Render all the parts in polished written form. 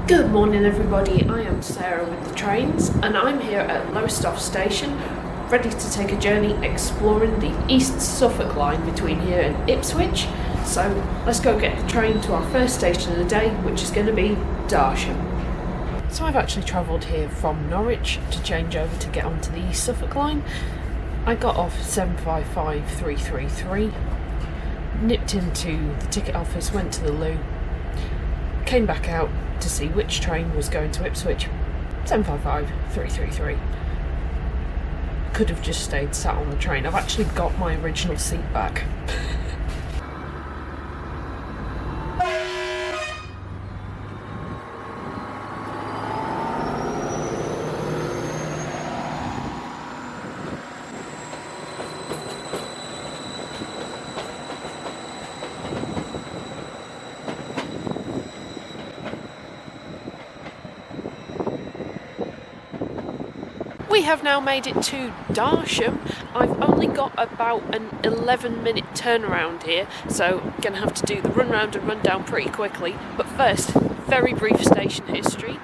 Good morning everybody, I am Sarah with the trains and I'm here at Lowestoft station ready to take a journey exploring the East Suffolk line between here and Ipswich. So let's go get the train to our first station of the day, which is going to be Darsham. So I've actually travelled here from Norwich to change over to get onto the East Suffolk line. I got off 755333, nipped into the ticket office, went to the loo, came back out to see which train was going to Ipswich. 755333. Could have just stayed sat on the train. I've actually got my original seat back. We have now made it to Darsham. I've only got about an 11-minute turnaround here, so I'm going to have to do the run round and run down pretty quickly. But first, very brief station history.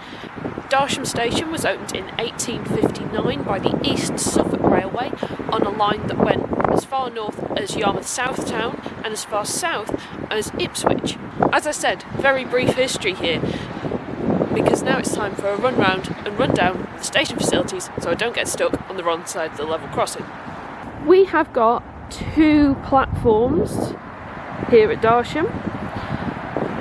Darsham station was opened in 1859 by the East Suffolk Railway on a line that went as far north as Yarmouth South Town and as far south as Ipswich. As I said, very brief history here, because now it's time for a run round and run down the station facilities so I don't get stuck on the wrong side of the level crossing. We have got two platforms here at Darsham.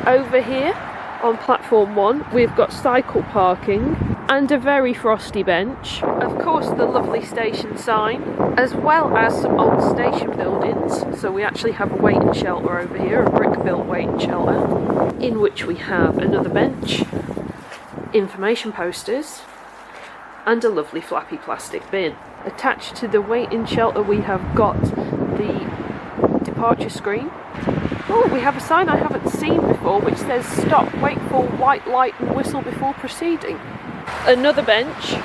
Over here on platform 1 we've got cycle parking and a very frosty bench. Of course the lovely station sign, as well as some old station buildings. So we actually have a waiting shelter over here, a brick built waiting shelter, in which we have another bench, information posters and a lovely flappy plastic bin. Attached to the waiting shelter we have got the departure screen. Oh, we have a sign I haven't seen before which says stop, wait for white light and whistle before proceeding. Another bench.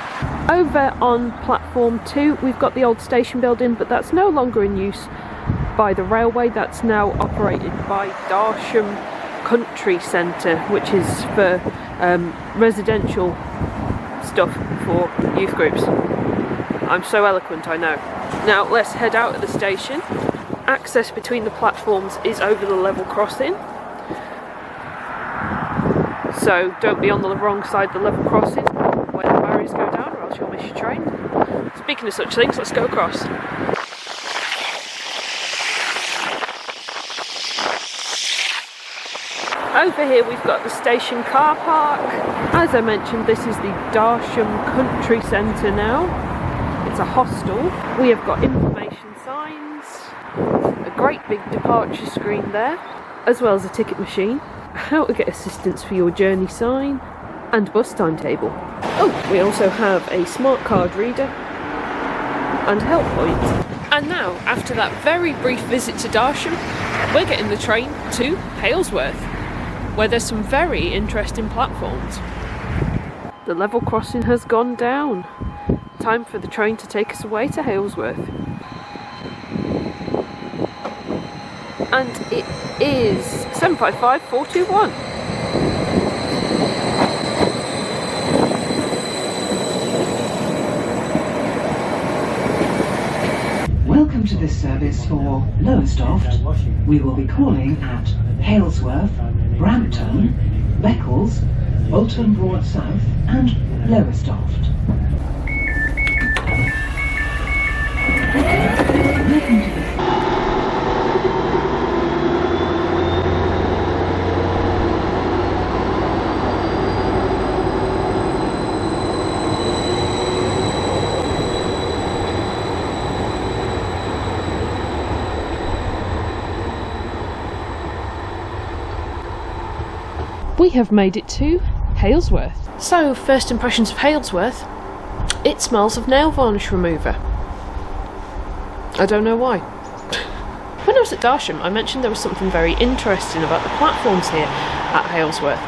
Over on platform 2 we've got the old station building, but that's no longer in use by the railway. That's now operated by Darsham Country Centre, which is for residential stuff for youth groups. I'm so eloquent, I know. Now let's head out of the station. Access between the platforms is over the level crossing, so don't be on the wrong side of the level crossing when the barriers go down, or else you'll miss your train. Speaking of such things, let's go across. Over here we've got the station car park. As I mentioned, this is the Darsham Country Centre now. It's a hostel. We have got information signs, a great big departure screen there, as well as a ticket machine, how to get assistance for your journey sign, and bus timetable. Oh, we also have a smart card reader and help point. And now, after that very brief visit to Darsham, we're getting the train to Halesworth, where there's some very interesting platforms. The level crossing has gone down. Time for the train to take us away to Halesworth. And it is 755421. Welcome to this service for Lowestoft. We will be calling at Halesworth, Brampton, Beccles, Bolton Broad South and Lowestoft. Welcome to the We have made it to Halesworth. So, first impressions of Halesworth. It smells of nail varnish remover. I don't know why. When I was at Darsham, I mentioned there was something very interesting about the platforms here at Halesworth,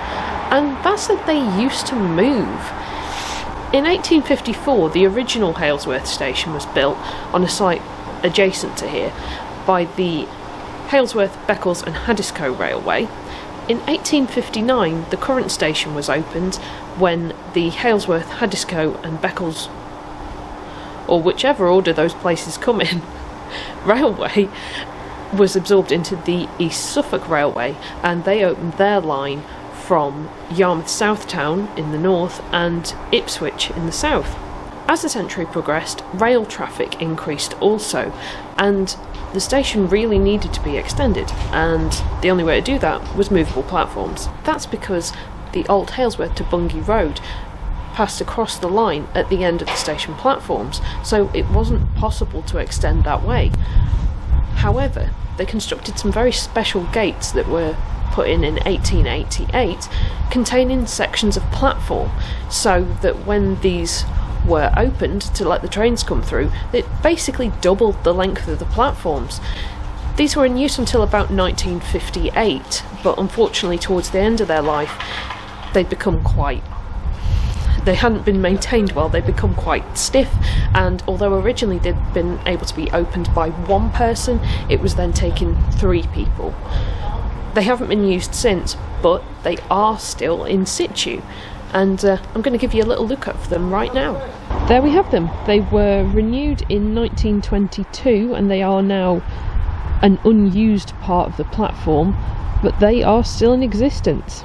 and that's that they used to move. In 1854, the original Halesworth station was built on a site adjacent to here by the Halesworth, Beccles and Haddiscoe Railway. In 1859, the current station was opened when the Halesworth, Haddiscoe and Beccles, or whichever order those places come in, railway was absorbed into the East Suffolk Railway, and they opened their line from Yarmouth South Town in the north and Ipswich in the south. As the century progressed, rail traffic increased also, and the station really needed to be extended, and the only way to do that was movable platforms. That's because the old Halesworth to Bungay Road passed across the line at the end of the station platforms, so it wasn't possible to extend that way. However, they constructed some very special gates that were put in 1888, containing sections of platform, so that when these were opened to let the trains come through, it basically doubled the length of the platforms. These were in use until about 1958, but unfortunately towards the end of their life they hadn't been maintained well, they'd become quite stiff, and although originally they'd been able to be opened by one person, it was then taking 3 people. They haven't been used since, but they are still in situ, and I'm going to give you a little look at them right now. There we have them. They were renewed in 1922 and they are now an unused part of the platform, but they are still in existence.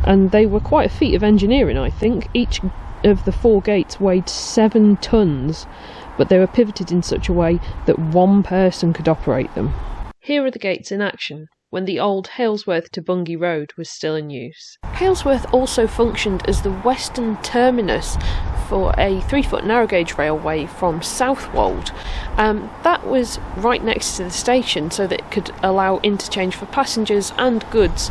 And they were quite a feat of engineering, I think. Each of the 4 gates weighed 7 tons, but they were pivoted in such a way that one person could operate them. Here are the gates in action when the old Halesworth to Bungay Road was still in use. Halesworth also functioned as the western terminus for a 3-foot narrow gauge railway from Southwold. That was right next to the station, so that it could allow interchange for passengers and goods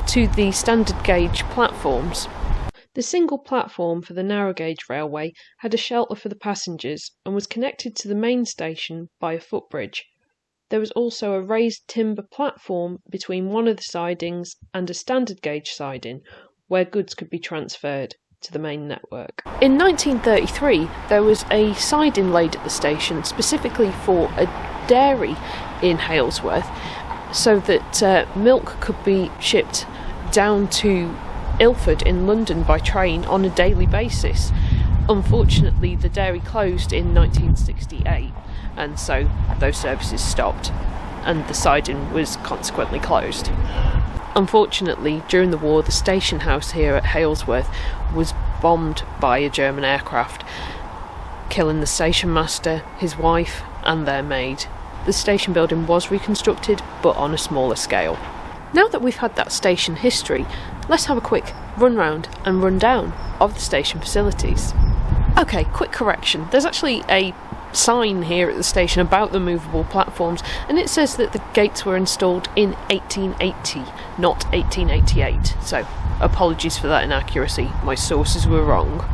to the standard gauge platforms. The single platform for the narrow gauge railway had a shelter for the passengers and was connected to the main station by a footbridge. There was also a raised timber platform between one of the sidings and a standard gauge siding, where goods could be transferred to the main network. In 1933, there was a siding laid at the station specifically for a dairy in Halesworth, so that milk could be shipped down to Ilford in London by train on a daily basis. Unfortunately, the dairy closed in 1968, and so those services stopped, and the siding was consequently closed. Unfortunately, during the war, the station house here at Halesworth was bombed by a German aircraft, killing the station master, his wife, and their maid. The station building was reconstructed, but on a smaller scale. Now that we've had that station history, let's have a quick run round and run down of the station facilities. Okay, quick correction. There's actually a sign here at the station about the movable platforms, and it says that the gates were installed in 1880, not 1888. So, apologies for that inaccuracy. My sources were wrong.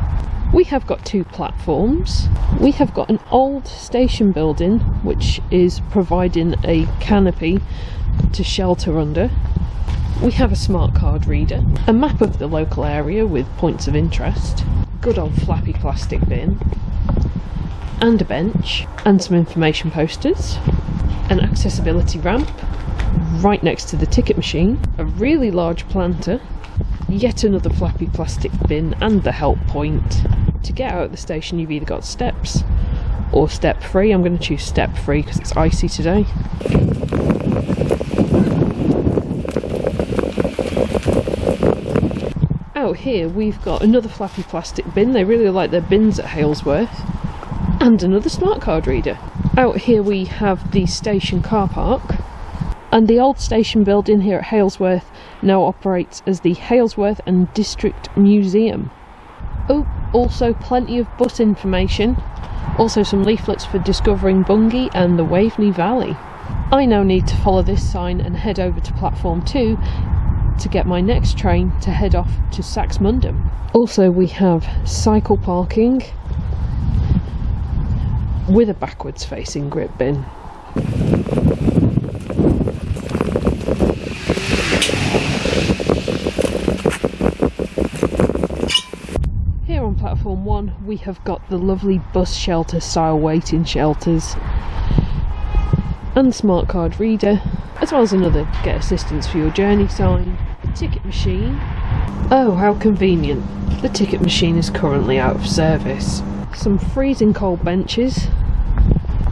We have got 2 platforms. We have got an old station building, which is providing a canopy to shelter under. We have a smart card reader, a map of the local area with points of interest, good old flappy plastic bin, and a bench, and some information posters, an accessibility ramp right next to the ticket machine, a really large planter, yet another flappy plastic bin, and the help point. To get out of the station, you've either got steps or step free. I'm going to choose step free because it's icy today. Out here we've got another flappy plastic bin. They really like their bins at Halesworth. And another smart card reader. Out here we have the station car park, and the old station building here at Halesworth now operates as the Halesworth and District Museum. Oh, also plenty of bus information, also some leaflets for discovering Bungay and the Waveney Valley. I now need to follow this sign and head over to platform 2 to get my next train to head off to Saxmundham. Also we have cycle parking with a backwards facing grip bin. Here on platform 1 we have got the lovely bus shelter style waiting shelters and smart card reader, as well as another get assistance for your journey sign, ticket machine. Oh, how convenient. The ticket machine is currently out of service. Some freezing cold benches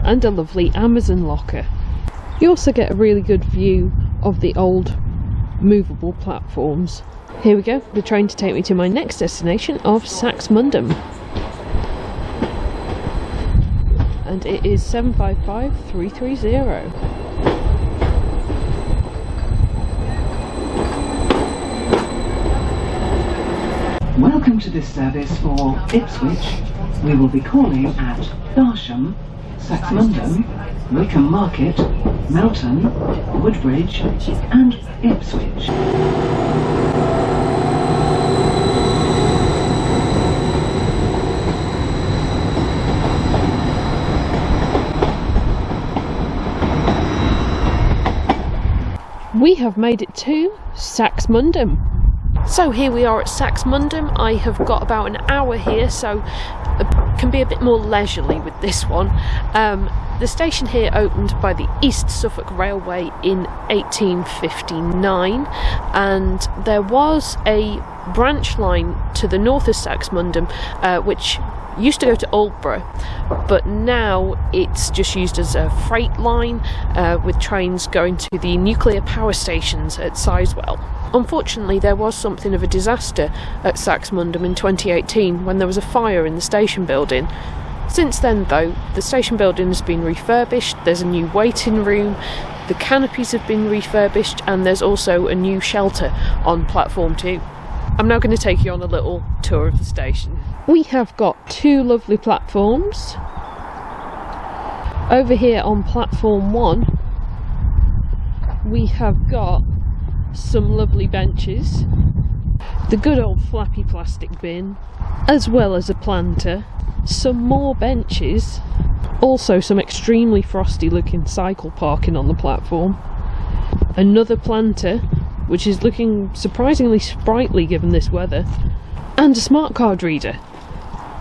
and a lovely Amazon locker. You also get a really good view of the old movable platforms. Here we go, the train to take me to my next destination of Saxmundham. And it is 755330. Welcome to this service for Ipswich. We will be calling at Darsham, Saxmundham, Wickham Market, Melton, Woodbridge and Ipswich. We have made it to Saxmundham. So here we are at Saxmundham. I have got about an hour here, so can be a bit more leisurely with this one. The station here opened by the East Suffolk Railway in 1859, and there was a branch line to the north of Saxmundham which used to go to Aldborough, but now it's just used as a freight line with trains going to the nuclear power stations at Sizewell. Unfortunately, there was something of a disaster at Saxmundham in 2018 when there was a fire in the station building. Since then, though, the station building has been refurbished, there's a new waiting room, the canopies have been refurbished, and there's also a new shelter on platform 2. I'm now going to take you on a little tour of the station. We have got 2 lovely platforms. Over here on platform 1, we have got some lovely benches, the good old flappy plastic bin, as well as a planter, some more benches, also some extremely frosty looking cycle parking on the platform, another planter which is looking surprisingly sprightly given this weather, and a smart card reader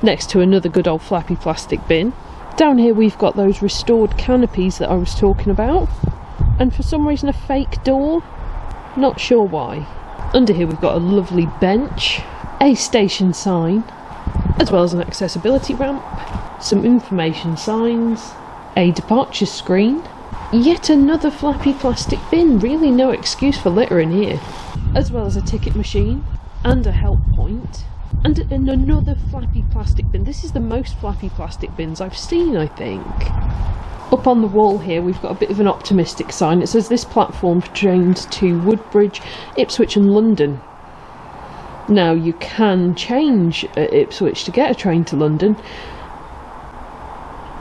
next to another good old flappy plastic bin. Down here we've got those restored canopies that I was talking about, and for some reason a fake door, not sure why. Under here we've got a lovely bench, a station sign, as well as an accessibility ramp, some information signs, a departure screen, yet another flappy plastic bin, really no excuse for littering here, as well as a ticket machine and a help point, and another flappy plastic bin. This is the most flappy plastic bins I've seen, I think. Up on the wall here we've got a bit of an optimistic sign. It says this platform for trains to Woodbridge, Ipswich and London. Now you can change at Ipswich to get a train to London,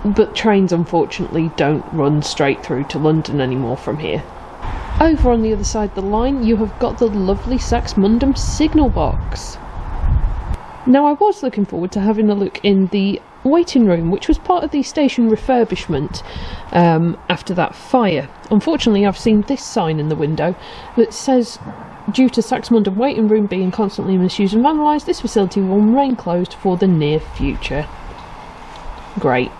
but trains unfortunately don't run straight through to London anymore from here. Over on the other side of the line you have got the lovely Saxmundham signal box. Now I was looking forward to having a look in the waiting room, which was part of the station refurbishment after that fire. Unfortunately I've seen this sign in the window that says, due to Saxmundham waiting room being constantly misused and vandalised, this facility will remain closed for the near future. Great.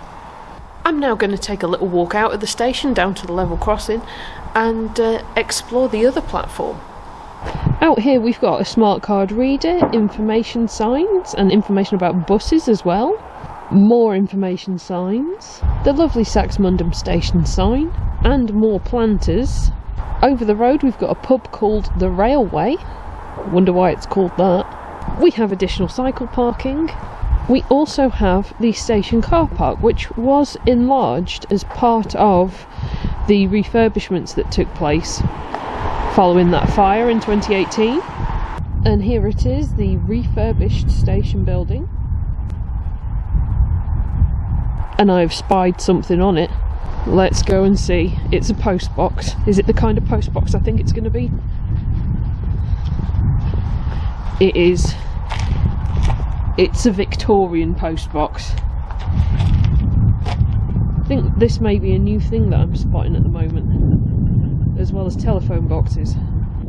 I'm now going to take a little walk out of the station down to the level crossing and explore the other platform. Out here we've got a smart card reader, information signs and information about buses as well. More information signs, the lovely Saxmundham station sign and more planters. Over the road we've got a pub called The Railway. Wonder why it's called that. We have additional cycle parking. We also have the station car park, which was enlarged as part of the refurbishments that took place following that fire in 2018. And here it is, the refurbished station building. And I've spied something on it. Let's go and see. It's a post box. Is it the kind of post box I think it's going to be? It is. It's a Victorian post box. I think this may be a new thing that I'm spotting at the moment, as well as telephone boxes.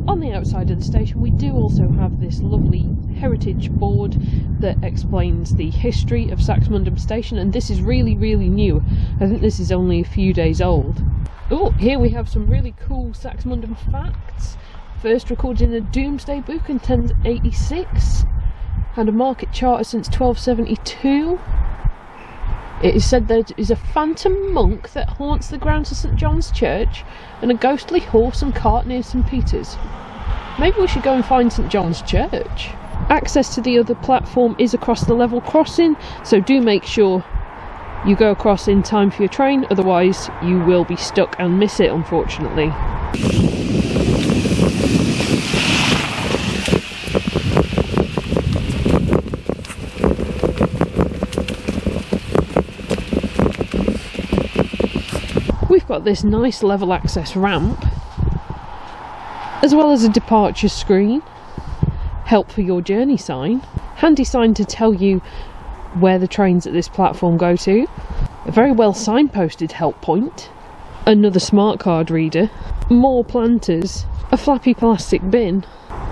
On the outside of the station we do also have this lovely heritage board that explains the history of Saxmundham station, and this is really new. I think this is only a few days old. Oh, here we have some really cool Saxmundham facts. First recorded in a Domesday Book in 1086. Had a market charter since 1272. It is said there is a phantom monk that haunts the grounds of St John's Church and a ghostly horse and cart near St Peter's. Maybe we should go and find St John's Church. Access to the other platform is across the level crossing, so do make sure you go across in time for your train, otherwise you will be stuck and miss it, unfortunately. We've got this nice level access ramp, as well as a departure screen, help for your journey sign, handy sign to tell you where the trains at this platform go to, a very well signposted help point, another smart card reader, more planters, a flappy plastic bin,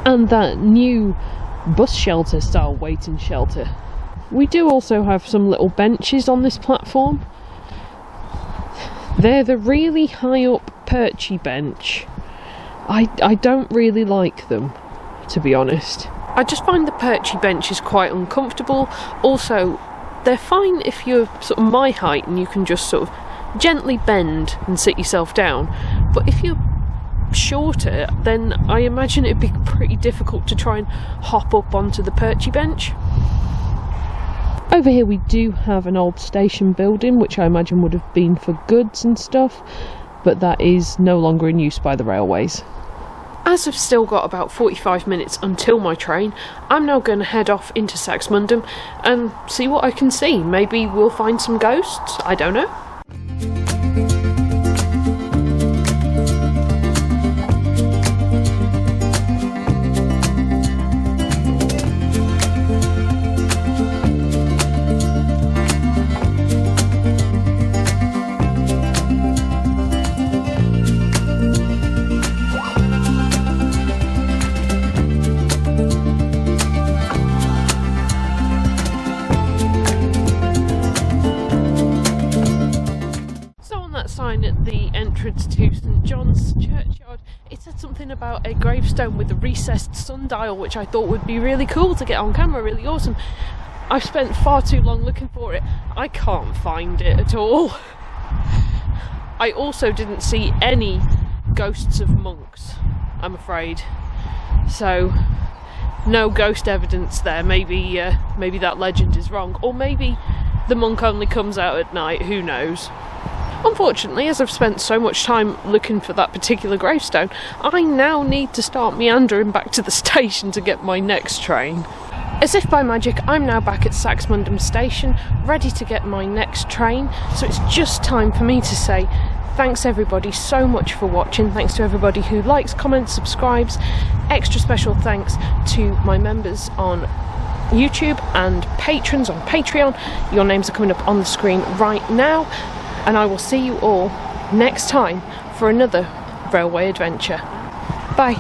and that new bus shelter style waiting shelter. We do also have some little benches on this platform. They're the really high up perchy bench. I don't really like them, to be honest. I just find the perchy benches quite uncomfortable. Also, they're fine if you're sort of my height and you can just sort of gently bend and sit yourself down. But if you're shorter, then I imagine it'd be pretty difficult to try and hop up onto the perchy bench. Over here we do have an old station building, which I imagine would have been for goods and stuff, but that is no longer in use by the railways. As I've still got about 45 minutes until my train, I'm now going to head off into Saxmundham and see what I can see. Maybe we'll find some ghosts, I don't know. Sign at the entrance to St John's Churchyard, it said something about a gravestone with a recessed sundial, which I thought would be really cool to get on camera, really awesome. I've spent far too long looking for it. I can't find it at all. I also didn't see any ghosts of monks, I'm afraid. So, no ghost evidence there. Maybe that legend is wrong, or maybe the monk only comes out at night, who knows. Unfortunately, as I've spent so much time looking for that particular gravestone, I now need to start meandering back to the station to get my next train. As if by magic, I'm now back at Saxmundham station, ready to get my next train, so it's just time for me to say thanks everybody so much for watching. Thanks to everybody who likes, comments, subscribes. Extra special thanks to my members on YouTube and patrons on Patreon. Your names are coming up on the screen right now. And I will see you all next time for another railway adventure. Bye.